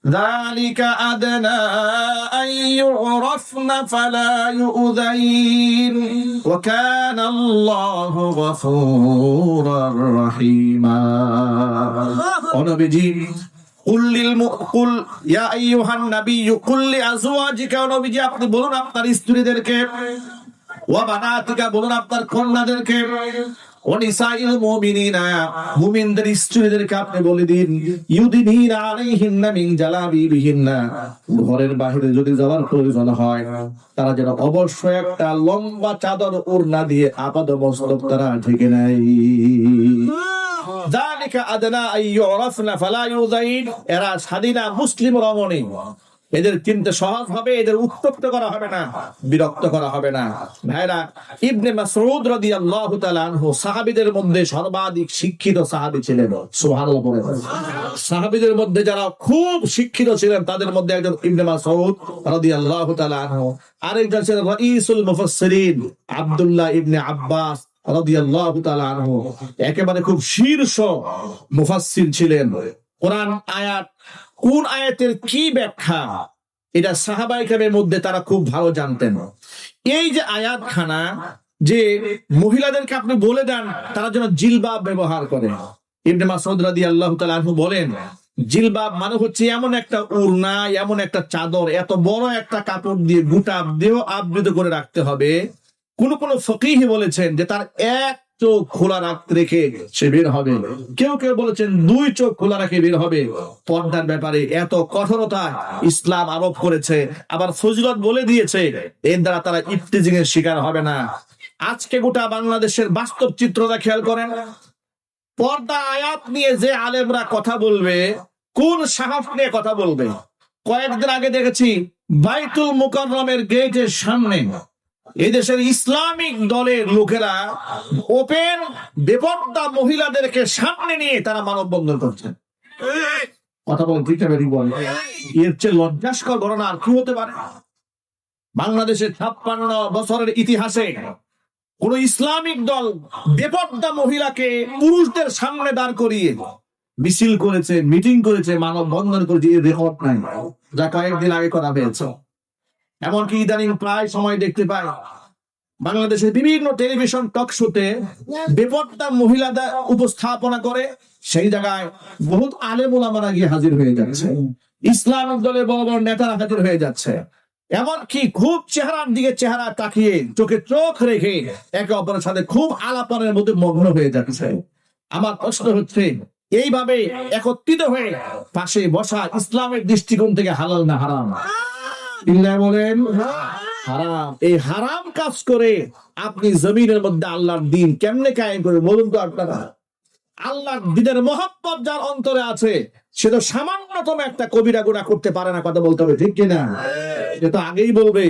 ذلك أدنى أن يعرفن فلا يؤذين وكان الله غفورا رحيما ونبيجي قل يا أيها النبي قل لأزواجك ونبيجي আপনি বলুন আপনার স্ত্রীদেরকে ওয়া বানাতিকা বলুন আপনার কন্যাদেরকে ওয়ানিসাইল মুমিনিনা মুমিনদের স্ত্রীদেরকে আপনি বলে দিন ইউদিনিনা আলাইহিন্না মিন জালাবিবিহিন্না ঘরের বাইরে যদি যাওয়ার প্রয়োজন হয় তারা যেন অবশ্যই একটা লম্বা চাদর ওড়না দিয়ে আপাদমস্তক তারা ঢেকে নেয়। যালিকা আদনা আইয়ুরাফনা ফালা ইউযাইন এরা স্বাধীনা মুসলিম রমণী এদের চিনতে সহজ হবে, এদের উত্তপ্ত করা হবে না, বিরক্ত করা হবে না। ভাইরা, ইবনে মাসউদ রাদিয়াল্লাহু তাআলা আনহু সাহাবীদের মধ্যে সর্বাধিক শিক্ষিত সাহাবী ছিলেন। সুবহানাল্লাহ বলেন। সাহাবীদের মধ্যে যারা খুব শিক্ষিত ছিলেন তাদের মধ্যে একজন ইবনে মাসউদ রাদিয়াল্লাহু তাআলা আনহু, আরেকজন ছিলেন রাইসুল মুফাসসিরিন আব্দুল্লাহ ইবনে আব্বাস রাদিয়াল্লাহু তাআলা আনহু, একেবারে খুব শীর্ষ মুফাসসির ছিলেন। কোরআন আয়াত কোন আয়াতের কি ব্যাখ্যা এটা সাহাবায়ে কেরামের মধ্যে তারা খুব ভালো জানতেন। এই যে আয়াতখানা যে মহিলাদেরকে আপনি বলে দেন তারা যেন জিলবাব ব্যবহার করে, ইবনে মাসউদ রাদিয়াল্লাহু তাআলা আনহু বলেন জিলবাব মানে হচ্ছে এমন একটা ওড়না, এমন একটা চাদর, এত বড় একটা কাপড় দিয়ে গোটা দেহ আবৃত করে রাখতে হবে। কোন কোন ফকিহ বলেছেন যে তার এক চোখ খোলা রেখে সে বের হবে, কেউ কেউ বলেছেন দুই চোখ খোলা রেখে বের হবে। পর্দার ব্যাপারে এত কঠোরতা ইসলাম আরোপ করেছে, আবার ফজিলত বলে দিয়েছে, এর দ্বারা তারা ইফতিজিং এর শিকার হবে না। আজকে গোটা বাংলাদেশের বাস্তব চিত্রটা খেয়াল করেন। পর্দা আয়াত নিয়ে যে আলেমরা কথা বলবে, কোন সাহাফ নিয়ে কথা বলবে? কয়েকদিন আগে দেখেছি বাইতুল মুকাররমের গেটের সামনে এই দেশের ইসলামিক দলের লোকেরা ওপেন বেপর্দা মহিলাদেরকে সামনে নিয়ে তারা মানববন্ধন করছেন। কথা বলেন ঠিক আছে? এর চেয়ে লজ্জাস্কর ঘটনা আর কি হতে পারে? বাংলাদেশের 56 বছরের ইতিহাসে কোন ইসলামিক দল বেপর্দা মহিলাকে পুরুষদের সামনে দাঁড় করিয়ে মিছিল করেছে, মিটিং করেছে, মানববন্ধন করেছে, এর রেকর্ড নাই, যা কয়েকদিন আগে করা হয়েছে। এমনকি ইদানিং প্রায় সময় দেখতে পাই বাংলাদেশের বিভিন্ন টেলিভিশন টক শোতে বেপর্দা মহিলাদের উপস্থাপনা করে, সেই জায়গায় বহুত আলেম ওলামারা গিয়ে হাজির হয়ে যাচ্ছে, ইসলামিক দলের বড় বড় নেতারা হাজির হয়ে যাচ্ছে। এমনকি খুব চেহারার দিকে চেহারা তাকিয়ে চোখে চোখ রেখে একে অপরের সাথে খুব আলাপনের মধ্যে মগ্ন হয়ে যাচ্ছে। আমার প্রশ্ন হচ্ছে, এইভাবে একত্রিত হয়ে পাশে বসা ইসলামের দৃষ্টিকোণ থেকে হালাল না হারাম? বলেন হারাম। এই হারাম কাজ করে আপনি জমিনের মধ্যে আল্লাহর দ্বীন কেমনে কায়েম করে বলুন তো আপনারা? আল্লাহর দ্বীনের মহব্বত যার অন্তরে আছে সে তো সামান্যতম একটা কবিরা গুনাহ করতে পারে না। কথা বলতে হবে ঠিক কিনা? সে তো আগেই বলবে।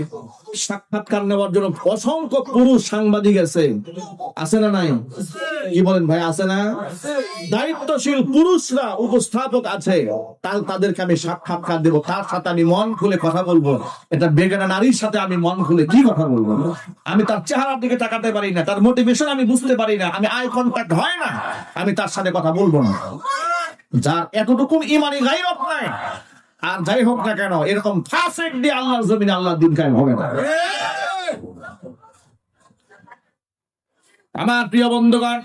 সাক্ষাৎকার নেওয়ার জন্য অসংখ্য পুরুষ সাংবাদিক আছে না নাই? কি বলেন ভাই, আছে না? দায়িত্বশীল পুরুষরা উপস্থাপক আছে, তাদেরকে আমি সাক্ষাৎকার দেবো, তার সাথে আমি মন খুলে কথা বলবো। এটা বেগানা নারীর সাথে আমি মন খুলে কি কথা বলবো? আমি তার চেহারার দিকে তাকাতে পারি না, তার মোটিভেশন আমি বুঝতে পারি না, আমি আই কন্ট্যাক্ট হয় না, আমি তার সাথে কথা বলবো না। যার এতটুকু ইমানি গায়রত নাই, আর যাই হোক না কেন এরকম ফাসিক দিয়ে আল্লাহর জমিনে আল্লাহর দ্বীন কায়েম হবে না। আমার প্রিয় বন্ধুগণ,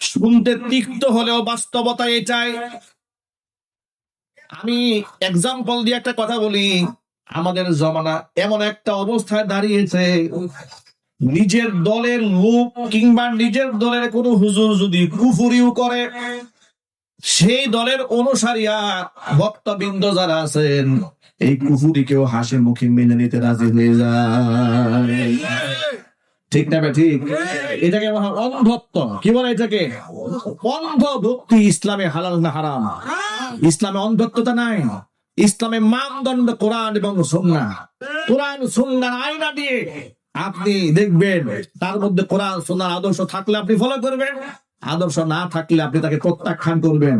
শুনতে তিক্ত হলেও বাস্তবতা এটাই। আমি এক্সাম্পল দিয়ে একটা কথা বলি। আমাদের জমানা এমন একটা অবস্থায় দাঁড়িয়েছে, নিজের দলের লোক কিংবা নিজের দলের কোনো হুজুর যদি কুফরিও করে, সেই দলের অনুসারীরা ভক্তবৃন্দ যারা আছেন এই কুফুরিকেও হাসি মুখে মেনে নিতে রাজি হয়ে যায়। ঠিক না? ঠিক। এটাকে অন্ধত্ব কি বলে? এটাকে অন্ধ ভক্তি। ইসলামে হালাল না হারাম? ইসলামে অন্ধত্বতা নাই। ইসলামে মানদণ্ড কোরআন এবং সুন্নাহ। কোরআন সুন্নাহর আয়না দিয়ে আপনি দেখবেন, তার মধ্যে কোরআন সুন্নাহর আদর্শ থাকলে আপনি ফলো করবেন, আদর্শ না থাকলে আপনি তাকে প্রত্যাখ্যান করবেন।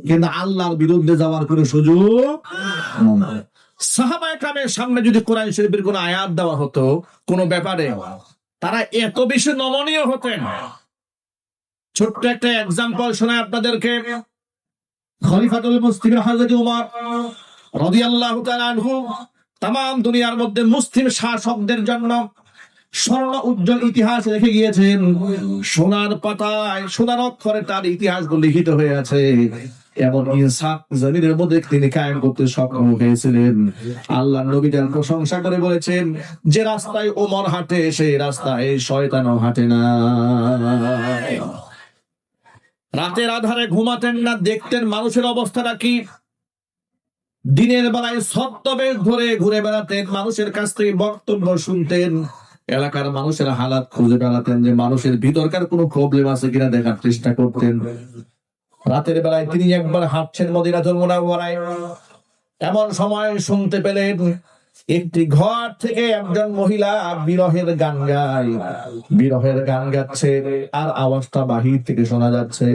কিন্তু আল্লাহর বিরুদ্ধে যাওয়ার কোনো সুযোগ নাই। সাহাবায়ে কেরামের সামনে যদি কোরআন শরীফের কোনো আয়াত দেওয়া হতো কোনো ব্যাপারে, তারা এত বেশি নমনীয় হতেন। ছোট্ট একটা এক্সাম্পল শোনায় আপনাদেরকে। খলিফাতুল মুসলিমিন হযরত উমর রাদিয়াল্লাহু তাআলা আনহু তাম দুনিয়ার মধ্যে মুসলিম শাসকদের জন্য স্বর্ণ উজ্জ্বল ইতিহাস রেখে গিয়েছেন। সোনার পাতায় সোনার অক্ষরে তার ইতিহাসগুলো লিখিত হয়ে আছে। এমন ইনসাফ জমিনের মধ্যে তিনি কায়েম করতে সক্ষম হয়েছিলেন। আল্লাহ নবী তার প্রশংসা করে বলেছেন, যে রাস্তায় ওমর হাঁটে সেই রাস্তায় শয়তানও হাঁটে না। রাতের আধারে ঘুমাতেন না, দেখতেন মানুষের অবস্থাটা কি। দিনের বেলায় ছদ্মবেশ ধরে ঘুরে বেড়াতেন, মানুষের কাছ থেকে বক্তব্য শুনতেন, এলাকার মানুষের হালাত খুঁজে বেড়াতেন, যে মানুষের ভিতরকার কোনো প্রবলেম আছে কিনা দেখার চেষ্টা করতেন। রাতের বেলায় তিনি একবার হাঁটছেন মদিনাতুল মুনাওয়ারায়, এমন সময় শুনতে পেলেন একটি ঘর থেকে একজন মহিলা বিরহের গান গায়, বিরহের গান গাচ্ছে, আর আওয়াজটা বাহির থেকে শোনা যাচ্ছে।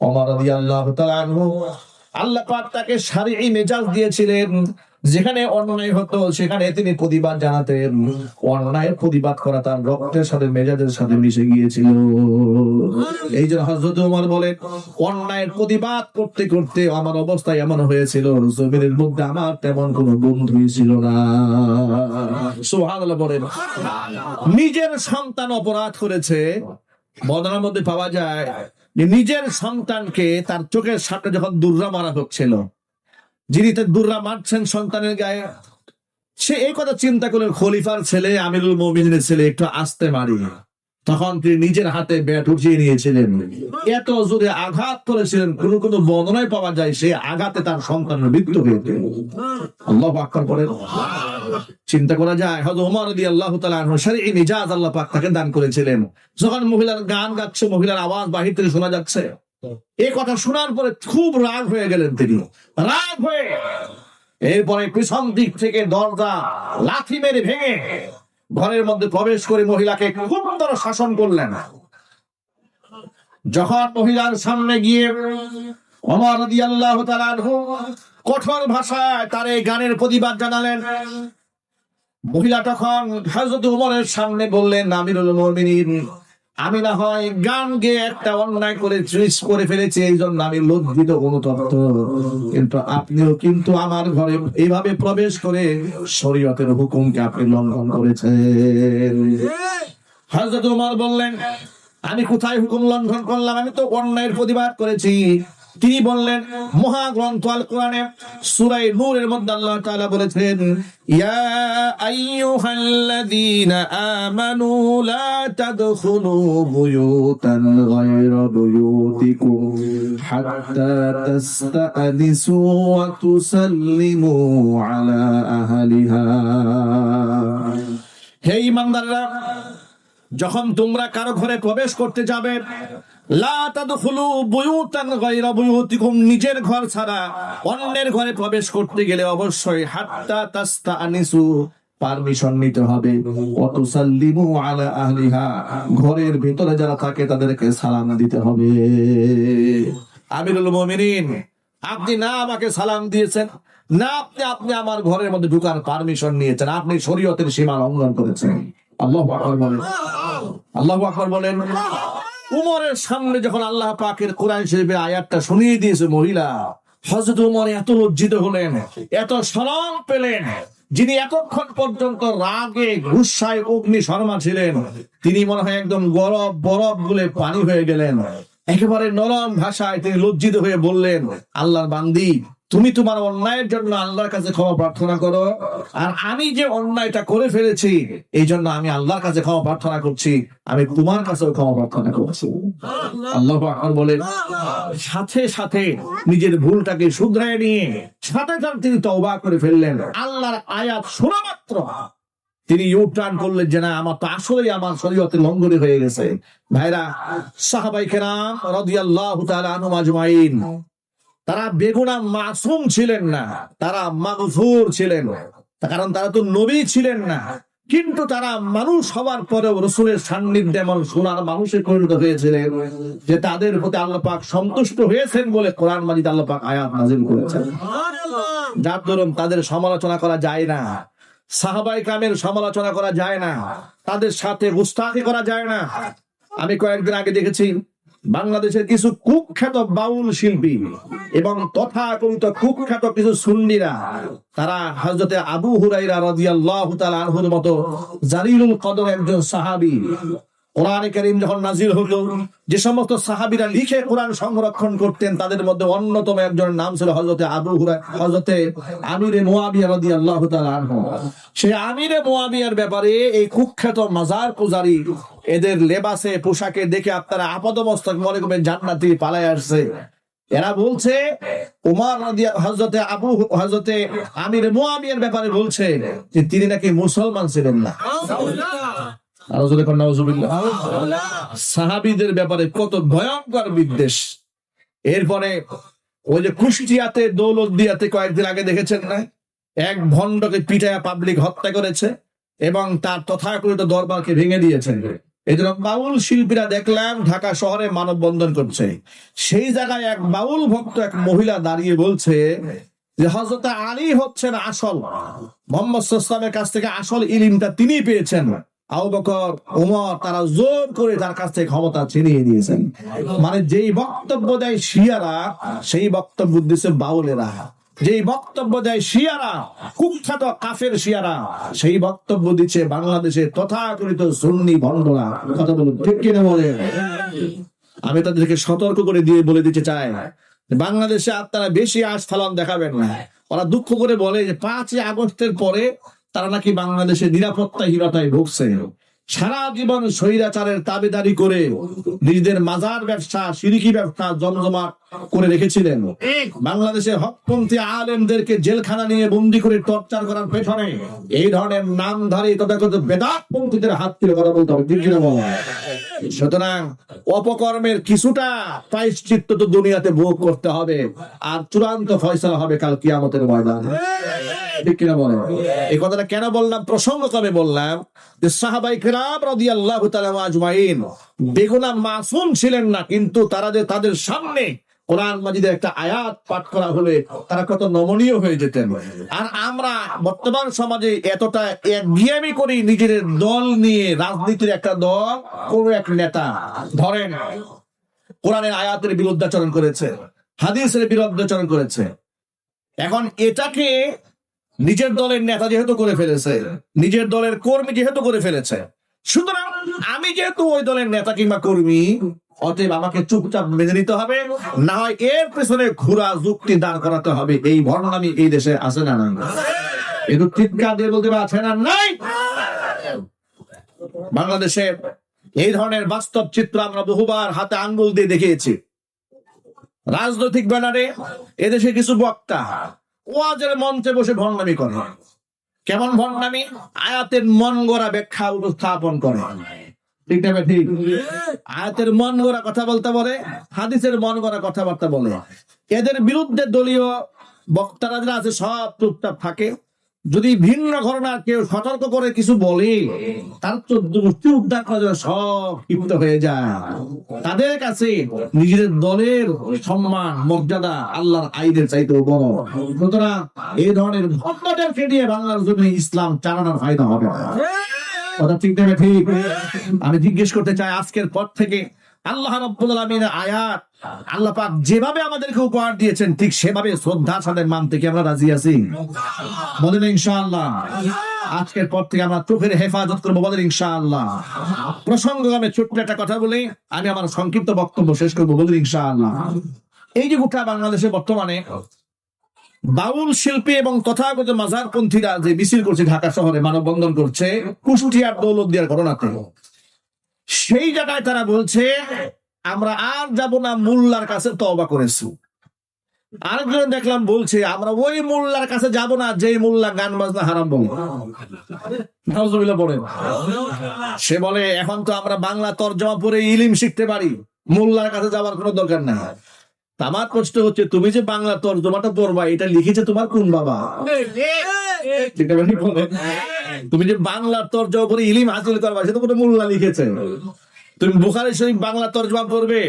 ওমর রাদিয়াল্লাহু তাআলা আনহু, আল্লাহ পাক তাকে শারঈ মেজাজ দিয়েছিলেন, যেখানে অন্যায় হতো সেখানে তিনি প্রতিবাদ জানাতেন। অন্যায়ের প্রতিবাদ করা তার রক্তের সাথে মেজাজের সাথে মিশে গিয়েছিল। এই জন্য হযরত ওমর বলেন, অন্যায়ের প্রতিবাদ করতে করতে আমার অবস্থা এমন হয়েছিল, জমিনের মধ্যে আমার তেমন কোনো বন্ধুই ছিল না। সুবহানাল্লাহ বলেন। নিজের সন্তান অপরাধ করেছে, বর্ণনার মধ্যে পাওয়া যায় যে নিজের সন্তানকে তার চোখের সামনে যখন দুর্রা মারা হচ্ছিল, যিনি তার দুর্রা মারছেন সন্তানের গায়ে, সে এই কথা চিন্তা করলেন, খলিফার ছেলে, আমিরুল মুমিনের ছেলে, একটু আস্তে মারি। তখন তিনি নিজের হাতে ব্যাট উঠিয়ে নিয়েছিলেন, এত জোরে আঘাত করেছিলেন, কোন বর্ণনায় পাওয়া যায় সে আঘাতে তার সন্তানের মৃত্যু হয়েছে। আল্লাহু আকবার বলেন। চিন্তা করা যায়, হযরত ওমর রাদিয়াল্লাহু তাআলা আনহু শারঈ মিজাজ আল্লাহ পাক তাকে দান করেছিলেন। যখন মহিলার গান গাচ্ছে, মহিলার আওয়াজ বাহির থেকে শোনা যাচ্ছে, এই কথা শোনার পরে খুব রাগ হয়ে গেলেন তিনি। রাগ হয়ে এরপরে পিছন দিক থেকে দরজা লাথি মেরে ভেঙে ঘরের মধ্যে প্রবেশ করে মহিলাকে খুব শাসন করলেন। যখন মহিলার সামনে গিয়ে ওমর রাদিয়াল্লাহু তাআলা আনহু কঠোর ভাষায় তার এই গানের প্রতিবাদ জানালেন, মহিলা তখন হযরত ওমরের সামনে বললেন, আমিরুল মুমিনিন, আমি না হয় গান গেয়ে একটা অন্যায় করে চুইস করে ফেলেছি, এই জন্য আমি লজ্জিত অনুতপ্ত, কিন্তু আপনিও কিন্তু আমার ঘরে এইভাবে প্রবেশ করে শরীয়তের হুকুমকে আপনি লঙ্ঘন করেছেন। হযরত ওমর বললেন, আমি কোথায় হুকুম লঙ্ঘন করলাম? আমি তো অন্যায়ের প্রতিবাদ করেছি। তিনি বললেন, মহাগ্রন্থ আল কোরআনে সূরা নূরের মধ্যে আল্লাহ তাআলা বলেছেন, ইয়া আইয়ুহাল্লাযীনা আমানু লা তাদখুলু বুয়ুতান গায়রা বুয়ুতিকুম হাত্তা তাস্তানিসু ওয়া তুসাল্লিমু আলা আহলিহা। হে ঈমানদাররা, যখন তোমরা কারো ঘরে প্রবেশ করতে যাবে, লা তাদখুলু বুয়ুতান গায়রা বুয়ুতিকুম, নিজের ঘর ছাড়া অন্যের ঘরে প্রবেশ করতে গেলে অবশ্যই হাত্তা তাস্তানিসু, পারমিশন নিতে হবে, ওয়া তুসাল্লিমু আলা আহলিহা, ঘরের ভিতরে যারা থাকে তাদেরকে সালাম দিতে হবে। আমিরুল মুমিনিন, আপনি না আমাকে সালাম দিয়েছেন, না আপনি আমার ঘরের মধ্যে ঢুকার পারমিশন নিয়েছেন, আপনি শরীয়তের সীমা লঙ্ঘন করেছেন। আল্লাহু আকবার বলেন। আল্লাহু আকবার বলেন। উমরের সামনে যখন আল্লাহ পাকের কোরআন শরীফের আয়াতটা শুনিয়ে দিয়েছে মহিলা, হযরত উমর এত লজ্জিত হলেন, এত শরম পেলেন, যিনি এতক্ষণ পর্যন্ত রাগে গুসায় অগ্নি শর্মা ছিলেন, তিনি মনে হয় একদম বরফ গুলে পানি হয়ে গেলেন। একেবারে নরম ভাষায় তিনি লজ্জিত হয়ে বললেন, আল্লাহর বান্দি, তুমি তোমার অন্যায়ের জন্য আল্লাহর কাছে ক্ষমা প্রার্থনা করো, আর আমি যে অন্যায়টা করে ফেলেছি এই জন্য আমি আল্লাহর কাছে ক্ষমা প্রার্থনা করছি, আমি তোমার কাছেও ক্ষমা প্রার্থনা করছি। আল্লাহু আকবার বলেন। সাথে সাথে নিজের ভুলটাকে শুধরায় নিয়ে সাথে সাথে তিনি তওবা করে ফেললেন। আল্লাহর আয়াত শোনা মাত্র তিনি ইউটার্ন করলেন যে না, আমার তো আসলেই আমার শরীয়তের লঙ্ঘন হয়ে গেছে। ভাইরা, সাহাবায়ে কেরাম রাদিয়াল্লাহু তাআলা আনহুম আজমাইন, তারা বেগুনাহ মাসুম ছিলেন না, তারা মাগফুর ছিলেন, কারণ তারা তো নবী ছিলেন না, কিন্তু তারা মানুষ হওয়ার পরেও রাসূলের সান্নিধ্যে এমন সোনার মানুষে পরিণত হয়েছিলেন যে তাদের প্রতি আল্লাহ পাক সন্তুষ্ট হয়েছেন বলে কোরআন মাজিদ আল্লাহ পাক আয়াত নাযিল করেছেন। যার দরুন তাদের সমালোচনা করা যায় না, সাহাবায়ে কেরামের সমালোচনা করা যায় না, তাদের সাথে গুস্তাখি করা যায় না। আমি কয়েকদিন আগে দেখেছি বাংলাদেশের কিছু কুখ্যাত বাউল শিল্পী এবং তথাকথিত কুখ্যাত কিছু সুন্নিরা তারা হযরতে আবু হুরায়রা রাদিয়াল্লাহু তাআলা আনহুর মতো জালিলুল কদর একজন সাহাবী, কোরআনে কারীম যখন নাজিল হলো, যে সমস্ত সাহাবীরা লিখে কোরআন সংরক্ষণ করতেন তাদের মধ্যে অন্যতম একজন নাম ছিল হযরতে আবু হুরায়রা, হযরতে আমিরে মুয়াবিয়া রাদিয়াল্লাহু তাআলা আনহু। সেই আমিরে মুয়াবিয়ার ব্যাপারে এই কুখ্যাত মাজার পূজারী এদের লেবাসে পোশাকে দেখে আপনারা আপাদমস্তক মনে করবেন জান্নাতি পালায় আসছে। এরা বলছে উমর হযরতে আমিরে মুয়াবিয়ার ব্যাপারে বলছে যে তিনি নাকি মুসলমান ছিলেন না। সাহাবীদের ব্যাপারে কত ভয়ঙ্কর বিদ্বেষ। এরপরে ওই যে কুষ্টিয়াতে দৌলতদিয়াতে কয়েকদিন আগে দেখেছেন না, এক ভণ্ডকে পিটায়া পাবলিক হত্যা করেছে এবং তার তথাকথিত দরবারকে ভেঙে দিয়েছেন। এই জন্য বাউল শিল্পীরা দেখলাম ঢাকা শহরে মানববন্ধন করছে। সেই জায়গায় এক বাউল ভক্ত এক মহিলা দাঁড়িয়ে বলছে যে হযরত আলী হচ্ছেন আসল, মুহাম্মদ সাল্লাল্লাহু আলাইহি ওয়াসাল্লামের কাছ থেকে আসল ইলমটা তিনিই পেয়েছেন, আবু বকর ওমর তারা জোর করে তার কাছ থেকে ক্ষমতা ছিনিয়ে দিয়েছেন। মানে যেই বক্তব্য দেয় শিয়ারা সেই বক্তব্য দিচ্ছে বাউলেরা, যেই বক্তব্য দেয় শিয়ারা কুখ্যাত কাফের শিয়ারা সেই বক্তব্য দিচ্ছে বাংলাদেশের তথাকথিত সুন্নি ভণ্ডরা। কথা বলুন ঠিক কিনা বলেন? আমি তাদেরকে সতর্ক করে দিয়ে বলে দিতে চাই, বাংলাদেশে আপনারা বেশি আস্ফালন দেখাবেন না। ওরা দুঃখ করে বলে যে 5ই আগস্টের পরে তারা নাকি বাংলাদেশে নিরাপত্তাহীনতায় ভুগছে। সারা জীবন স্বৈরাচারের তাবেদারি করে নিজেদের মাজার ব্যবসা, শিরকি ব্যবসা জমজমাট করে রেখেছিলেন। বাংলাদেশে হকপন্থী আলেমদেরকে জেলখানা নিয়ে বন্দী করে টর্চার করার পেছনে এই ধরনের নামধারী তথাকথিত বেদাতপন্থীদের হাত ছিল। কথা বলতে হবে ঠিক কিনা বলেন? সুতরাং অপকর্মের কিছুটা প্রায়শ্চিত্ত তো দুনিয়াতে ভোগ করতে হবে, আর চূড়ান্ত ফয়সালা হবে কাল কিয়ামতের ময়দানে। ঠিক কিনা বলেন? এই কথাটা কেন বললাম, প্রসঙ্গক্রমে বললাম যে সাহাবায়ে কেরাম রাদিয়াল্লাহু তাআলা আজমাইন বেগুনাহ মাসুম ছিলেন না, কিন্তু তারা যে তাদের সামনে কোরআন মাজিদের একটা আয়াত পাঠ করা হলে তারা কত নমনীয় হয়ে যেতেন। আর আমরা বর্তমান সমাজে এতটা একঘেয়েমি করি নিজেদের দল নিয়ে, রাজনীতির একটা দল, কোন এক নেতা ধরেন কোরআনের আয়াতের বিরুদ্ধাচরণ করেছে, হাদিসের বিরুদ্ধাচরণ করেছে, এখন এটাকে নিজের দলের নেতা যেহেতু করে ফেলেছে, নিজের দলের কর্মী যেহেতু করে ফেলেছে, সুতরাং আমি যেহেতু ওই দলের নেতা কিংবা কর্মী, অতএব আমাকে চুপচাপ মেনে নিতে হবে, না হয় এর পেছনে ঘোরা যুক্তি দাঁড় করাতে হবে। এই ভণ্ডামি এই দেশে আছে না নাই? একটু চিৎকার দিয়ে বলতে আছে না নাই? বাংলাদেশে এই ধরনের বাস্তব চিত্র আমরা বহুবার হাতে আঙ্গুল দিয়ে দেখিয়েছি। রাজনৈতিক ব্যানারে এদেশে কিছু বক্তা ওয়াজের মঞ্চে বসে ভণ্ডামি করে। কেমন ভণ্ডামি? আয়াতের মন গড়া ব্যাখ্যা উপস্থাপন করে। ঠিক না ঠিক? আয়াতের মন গড়া কথা বলতে বলে, হাদিসের মন গড়া কথাবার্তা বলে। এদের বিরুদ্ধে দলীয় বক্তারা যারা আছে সব চুপচাপ থাকে। যদি ভিন্ন ঘটনা কেউ সতর্ক করে কিছু বলে, তার 14 গোষ্ঠী উদ্ধার করা যায়, সব ক্ষিপ্ত হয়ে যায়। তাদের কাছে নিজেদের দলের সম্মান মর্যাদা আল্লাহর আইনের চাইতেও বড়। সুতরাং এই ধরনের ভণ্ডদেরকে দিয়ে বাংলার জন্য ইসলাম চালানোর ফায়দা হবে না। কথা ঠিক না ঠিক? আমি জিজ্ঞেস করতে চাই, আজকের পর থেকে আল্লাহ রাব্বুল আলামিনের আয়াত আল্লাহ পাক যেভাবে আমাদেরকে উপহার দিয়েছেন ঠিক সেভাবে শ্রদ্ধার সাথে মানতে কি আমরা রাজি আছি? বলেন ইনশাআল্লাহ। আজকের পর থেকে আমরা চোখের হেফাজত করবো, বলেন ইনশাআল্লাহ। প্রসঙ্গক্রমে ছোট্ট একটা কথা বলে আমি আমার সংক্ষিপ্ত বক্তব্য শেষ করবো, বলেন ইনশাআল্লাহ। এই যে গোটা বাংলাদেশে বর্তমানে বাউল শিল্পী এবং তথাগত মাজারপন্থীরা যে মিছিল করছে, ঢাকা শহরে মানববন্ধন করছে কুষ্টিয়ার দৌলতদিয়ার ঘটনাতে, সেই জায়গায় তারা বলছে আমরা আর যাব না, মোল্লার কাছে তওবা করেছি। আরেকজন দেখলাম বলছে আমরা ওই মোল্লার কাছে যাব না যে মোল্লা গান বাজনা হারাম বলে। নাউজুবিল্লাহ পড়ে। সে বলে এখন তো আমরা বাংলা তরজমা পড়ে ইলম শিখতে পারি, মোল্লার কাছে যাওয়ার কোনো দরকার নাই। আমার প্রশ্ন হচ্ছে, তুমি যে বাংলা তরজমাটা পড়বা এটা লিখেছে তোমার কোন বাবা? তুমি যে বাংলা তরজমা পড়ে ইলম হাসিল করবা সেটা কোনো মোল্লা লিখেছে? তুমি বুখারী শরীফ বাংলা তরজমা পড়বে,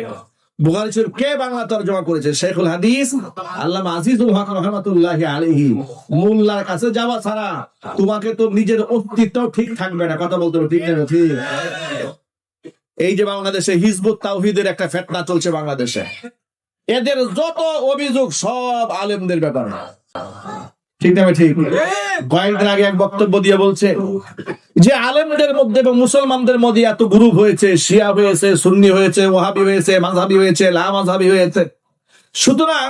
বুখারী শরীফ কে বাংলা তরজমা করেছে? শেখুল হাদিস আল্লামা আজিজুল হক রাহমাতুল্লাহি আলাইহি। মোল্লার কাছে যাওয়া ছাড়া তোমাকে তো নিজের অস্তিত্ব ঠিক থাকবে না। কথা বলতে হবে ঠিক না ঠিক? এই যে বাংলাদেশে হিজবুত তাওহীদের একটা ফিতনা চলছে বাংলাদেশে, এদের যত অভিযোগ সব আলেমদের ব্যাপারে। ঠিক না ঠিক? কয়েকদিন আগে এক বক্তব্য দিয়ে বলছে যে আলেমদের মধ্যে এবং মুসলমানদের মধ্যে এত গ্রুপ হয়েছে, শিয়া হয়েছে, সুন্নি হয়েছে, ওয়াহাবি হয়েছে, মাযহাবি হয়েছে, লা মাযহাবি হয়েছে। সুতরাং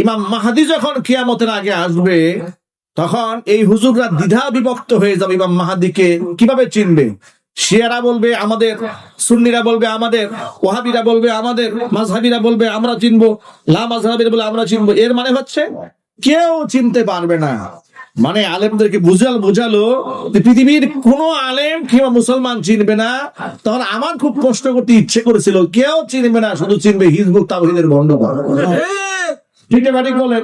ইমাম মাহদী যখন কিয়ামতের আগে আসবে তখন এই হুজুররা দ্বিধা বিভক্ত হয়ে যাবে ইমাম মাহদীকে কিভাবে চিনবে। শিয়ারা বলবে আমাদের, সুন্নিরা বলবে আমাদের, ওয়াহাবিরা বলবে আমাদের, মাযহাবিরা বলবে আমরা চিনবো, লা মাযহাবিরা বলে আমরা চিনবো। এর মানে হচ্ছে কেউ চিনতে পারবে না। মানে আলেমদেরকে বুঝালো যে পৃথিবীর কোন আলেম কিংবা মুসলমান চিনবে না। তখন আমার খুব কষ্ট করতে ইচ্ছে করেছিল, কেউ চিনবে না, শুধু চিনবে হিজবুত তাওহীদের ভণ্ডরা। ঠিক না ঠিক বলেন?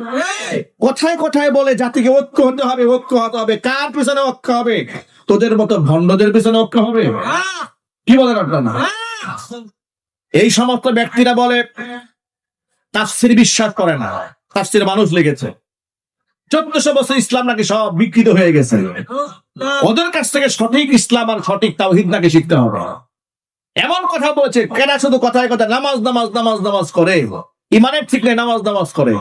কথায় কথায় বলে জাতিকে ঐক্য হতে হবে, ঐক্য হতে হবে। কার পিছনে ঐক্য হবে? তোদের মতো ভণ্ডদের পিছনে ঐক্য হবে? কি বলেন আপনারা? এই সমস্ত ব্যক্তিরা বলে তাফসীর বিশ্বাস করে না, তাফসীর মানুষ লিখেছে। 1400 বছর ইসলাম নাকি সব বিকৃত হয়ে গেছে, ওদের কাছ থেকে সঠিক ইসলাম আর সঠিক তাওহীদ নাকি শিখতে হবে। এমন কথা বলেছে, কেনা শুধু কথায় কথা নামাজ নামাজ নামাজ নামাজ করে, ইমানের ঠিক নেই, নামাজ নামাজ করে।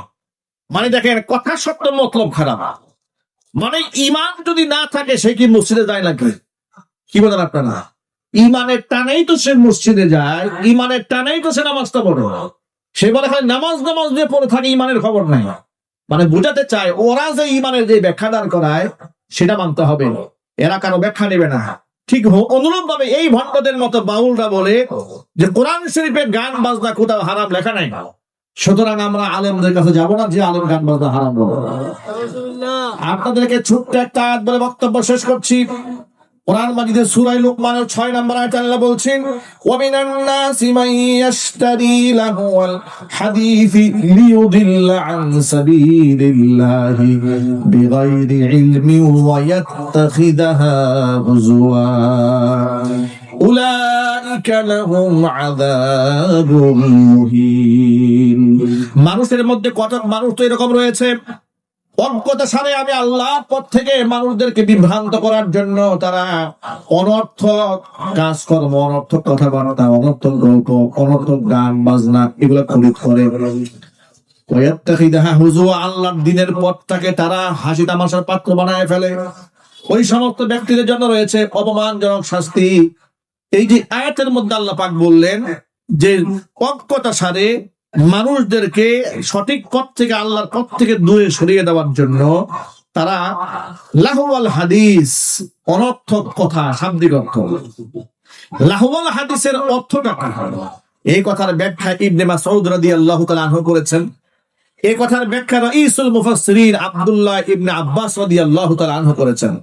মানে দেখেন, কথা সত্য মতলব খারাপ। মানে ইমান যদি না থাকে সে কি মসজিদে যায় নাকি? কি বলেন আপনারা? ইমানের টানেই তো সে মসজিদে যায়, ইমানের টানেই তো সে নামাজটা পড়ে। সে বলে খালি নামাজ নামাজ দিয়ে পড়ে থাকে, ইমানের খবর নাই। মানে বুঝাতে চায় ওরা যে ইমানের যে ব্যাখ্যা দান করায় সেটা মানতে হবে, এরা কারো ব্যাখ্যা নেবে না। ঠিক অনুরূপ ভাবে এই ভণ্ডদের মতো বাউলরা বলে যে কোরআন শরীফে গান বাজনা কোথাও হারাম লেখা নাই, সুতরাং আমরা আলেমদের কাছে যাব না যে আলেম গান বাজনা হারাম বলে। আপনাদেরকে ছোট্ট একটা আয়াত বলে বক্তব্য শেষ করছি। কোরআন মাজিদের সূরা লুকমানের 6 নম্বর আয়াতে আল্লাহ বলছেন, ওয়া মিনান নাসি মান ইয়াশতারি লাহুল হাদিসি লিয়ুদিল্লা আন সাবিলিল্লাহি বিগাইরি ইলমিন ওয়া ইয়াত্তাখিদাহা হুজুয়া উলাইকা লাহুম আযাবুম মুহিন। মানুষের মধ্যে কত মানুষ তো এরকম রয়েছে, অজ্ঞতা সারে আমি আল্লাহর পথ থেকে মানুষদেরকে বিভ্রান্ত করার জন্য তারা অনর্থক কাজকর্ম, অনর্থক কথাবার্তা, অনর্থক গল্প, অনর্থক গান বাজনা এগুলো খরিদ করে। আল্লাহর দিনের পথটাকে তারা হাসি তামাশার পাত্র বানায় ফেলে। ওই সমস্ত ব্যক্তিদের জন্য রয়েছে অপমানজনক শাস্তি। এই যে আয়াতের মধ্যে আল্লাহ পাক বললেন যে অজ্ঞতা সারে মানুষদেরকে সঠিক পথ থেকে, আল্লাহর পথ থেকে দূরে সরিয়ে দেওয়ার জন্য তারা লাহওয়াল হাদিস, অনর্থক কথা, শাব্দিক অর্থ। লাহওয়াল হাদিসের অর্থটা কি? এই কথার ব্যাখ্যা ইবনে মাসউদ রাদিয়াল্লাহু তাআলা আনহু করেছেন। এই কথার ব্যাখ্যা রাইসুল মুফাসসিরিন আব্দুল্লাহ ইবনে আব্বাস রাদিয়াল্লাহু তাআলা আনহু করেছেন।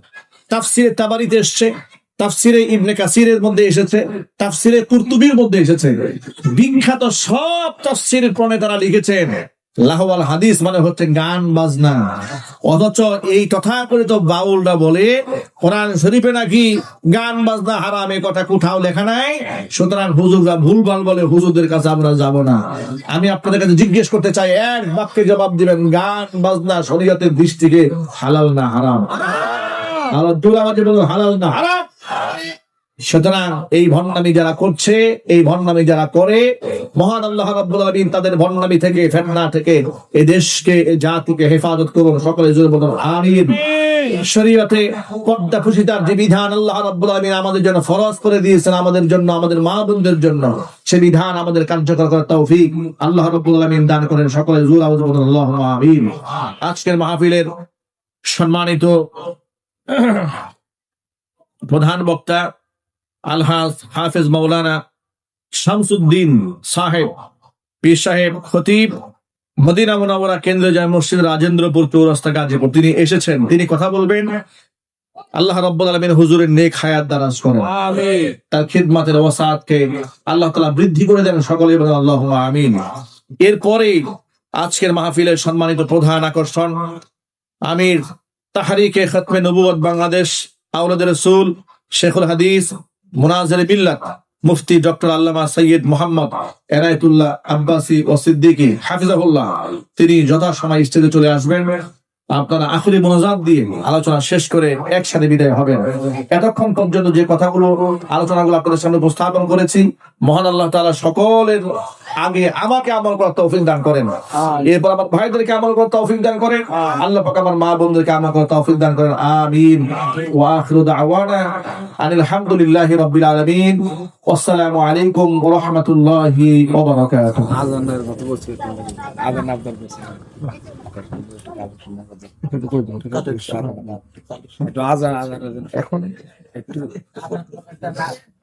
তাফসীরে তাবারিতে এসেছে, তাফসীরে ইবনে কাসিরের মধ্যে এসেছে, তাফসীরে কুরতুবীর মধ্যে এসেছে। বিখ্যাত সব তাফসীরের প্রণেতারা লিখেছেন লাহওয়াল হাদিস মানে হচ্ছে গান বাজনা। অথচ এই তথাকথিত বাউলরা বলে কোরআন শরীফে নাকি গান বাজনা হারাম, এই কথা কোথাও লেখা নাই। সুতরাং হুজুররা ভুলভাল বলে, হুজুরদের কাছে আমরা যাব না। আমি আপনাদের কাছে জিজ্ঞেস করতে চাই, এক বাক্যে জবাব দিবেন, গান বাজনা শরীয়তের দৃষ্টিতে হালাল না হারাম? আর জোর আওয়াজে বলুন, হালাল না হারাম? সুতরাং এই ভণ্ডামি যারা করছে, এই ভণ্ডামি যারা করে, মহান আল্লাহ রাব্বুল আলামিন তাদের ভণ্ডামি থেকে, ফিতনা থেকে এই দেশকে, এই জাতিকে হেফাজত করুন। সকলে জোরে বলুন আমিন। শরীয়তে পর্দা প্রশিতার যে বিধান আল্লাহ রাব্বুল আলামিন আমাদের জন্য ফরজ করে দিয়েছেন, আমাদের জন্য, আমাদের মা বোনদের জন্য, সে বিধান আমাদের কার্যকর করার তৌফিক আল্লাহ রাব্বুল আলামিন দান করেন। সকলে জোরে আওয়াজে বলুন আল্লাহুম্মা আমিন। আজকের মাহফিলের সম্মানিত প্রধান বক্তা আলহাজ হাফেজ মাওলানা শামসুদ্দিন সাহেব, পীর সাহেব, খতিব, মদিনা মুনাওয়ারা কেন্দ্রীয় জামে মসজিদ, রাজেন্দ্রপুর চৌরাস্তা, গাজীপুর, তিনি এসেছেন। তিনি কথা বলবেন। আল্লাহ রাব্বুল আলামিন হুজুরের নেক হায়াত দারাজ করেন, আমিন। তার খিদমতের ওয়াসাতকে আল্লাহ তাআলা বৃদ্ধি করে দেন। সকলে বলেন আল্লাহুম্মা আমিন। এরপরে আজকের মাহফিলের সম্মানিত প্রধান আকর্ষণ, আমির তাহরিকে খতমে নবুয়ত বাংলাদেশ, আওলাদ রাসূল, শেখুল হাদিস, মুনাজির বিল্লাত, মুফতি ডক্টর আল্লামা সৈয়দ মোহাম্মদ এনায়েতুল্লাহ আব্বাসী ও সিদ্দিকী হাফিজাহুল্লাহ, তিনি যথাসময়ে স্টেজে চলে আসবেন। আপনারা আখেরি মোনাজাত দিয়ে আলোচনা শেষ করে একসাথে বিদায় হবেন। এতক্ষণ পর্যন্ত যে কথাগুলো আলোচনাগুলো আপনাদের সামনে উপস্থাপন করেছি, মহান আল্লাহ তাআলা সকলের আগে আমাকে আমল করার তৌফিক দান করেন, এরপর আমার ভাইদেরকে আমল করার তৌফিক দান করেন, আল্লাহ পাক আমার মা বোনদেরকে আমল করার তৌফিক দান করেন। আমিন। ওয়া আখিরু দাওয়ানা আনিল হামদুলিল্লাহি রাব্বিল আলামিন। আসসালামু আলাইকুম ওয়া রাহমাতুল্লাহি ওয়া বারাকাতুহু। আজানের মতো বলছি, আজান আপনার কাছে একটু আজান এখন একটু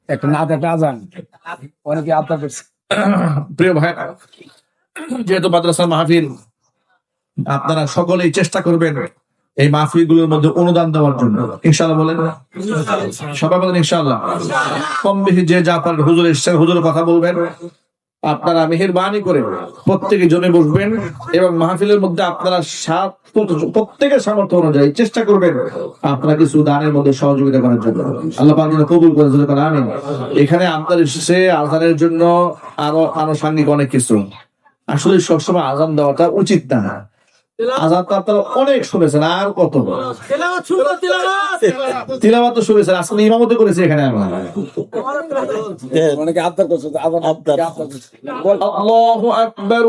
একটা নাত একটা আজান অনেকে আপনার কাছে। প্রিয় ভাই, যেহেতু মাদ্রাসার মাহফিল, আপনারা সকলেই চেষ্টা করবেন এই মাহফিলগুলোর মধ্যে অনুদান দেওয়ার জন্য। ইনশাআল্লাহ বলেন, সবাই বলেন ইনশাআল্লাহ। কম বেশি যে যা পারেন, হুজুর এসেছেন, হুজুরের কথা বলবেন। আপনারা মেহেরবানি করে প্রত্যেকে জমে বসবেন এবং মাহফিলের মধ্যে আপনারা প্রত্যেকের সামর্থ্য অনুযায়ী চেষ্টা করবেন আপনারা কিছু দানের মধ্যে সহযোগিতা করার জন্য। আল্লাহ পাক যেন কবুল করে। আমিন। এখানে আপনাদের এসেছে আজানের জন্য আরো আনুষঙ্গিক অনেক কিছু। আসলে সবসময় আজান দেওয়াটা উচিত না। আজান তো আপনারা অনেক শুনেছেন, আর কত তিলাওয়াত তো শুনেছেন, আসলে ইমামতি করেছে এখানে আমরা। অনেকে আপনার কাছে আজান আল্লাহু আকবার।